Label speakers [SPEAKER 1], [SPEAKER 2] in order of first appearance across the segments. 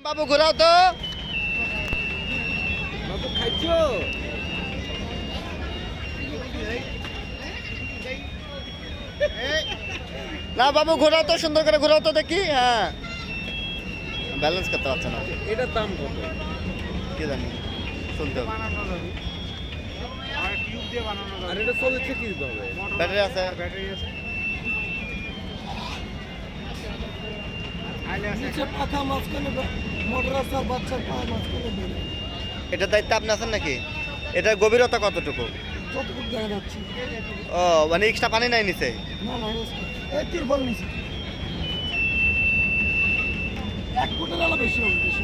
[SPEAKER 1] বাবু ঘোরাও তো
[SPEAKER 2] বাবু খাইছো?
[SPEAKER 1] না বাবু ঘোরাও তো, সুন্দর করে ঘোরাও তো দেখি। হ্যাঁ, ব্যালেন্স করতে পারছে না।
[SPEAKER 2] এটার দাম কত?
[SPEAKER 1] কি জানি, শুনতে হবে।
[SPEAKER 2] আর এটা চলেছে কি ভাবে?
[SPEAKER 1] ব্যাটারি আছে।
[SPEAKER 3] নিচে পাখা মাঝখানে মোটর আছে আর বাচ্চার পা মাঝখানে বেরো।
[SPEAKER 1] এটার দায়িত্ব আপনি আছেন নাকি? এটার গভীরতা কতটুকু?
[SPEAKER 3] যতটুকু দেখা যাচ্ছে।
[SPEAKER 1] ও মানে এক্সট্রা পানি নাই নিচে?
[SPEAKER 3] না না, এই তিরপল নিচে 1 ফুটের আলো বেশি হবে বেশি।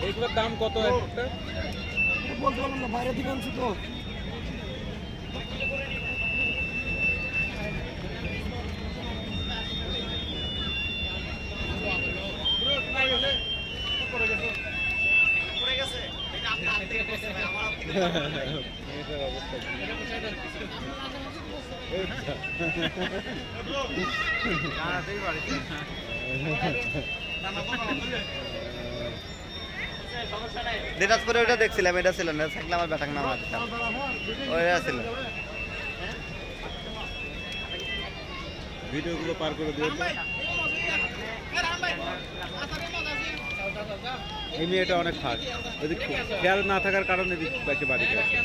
[SPEAKER 2] এইগুলোর দাম কত একটা?
[SPEAKER 3] বলতে পারলাম না, বাইরে থেকে আনছি তো।
[SPEAKER 1] দিনাজপুরে ওইটা দেখছিলাম, এটা ছিল না, থাকলে আমার ব্যাটাক নাম ওইটা ছিল।
[SPEAKER 2] ভিডিওগুলো পার করে দিও তো। এই মেয়েটা অনেক ফাঁক, যদি খেয়াল না থাকার কারণে বাড়িতে আসে।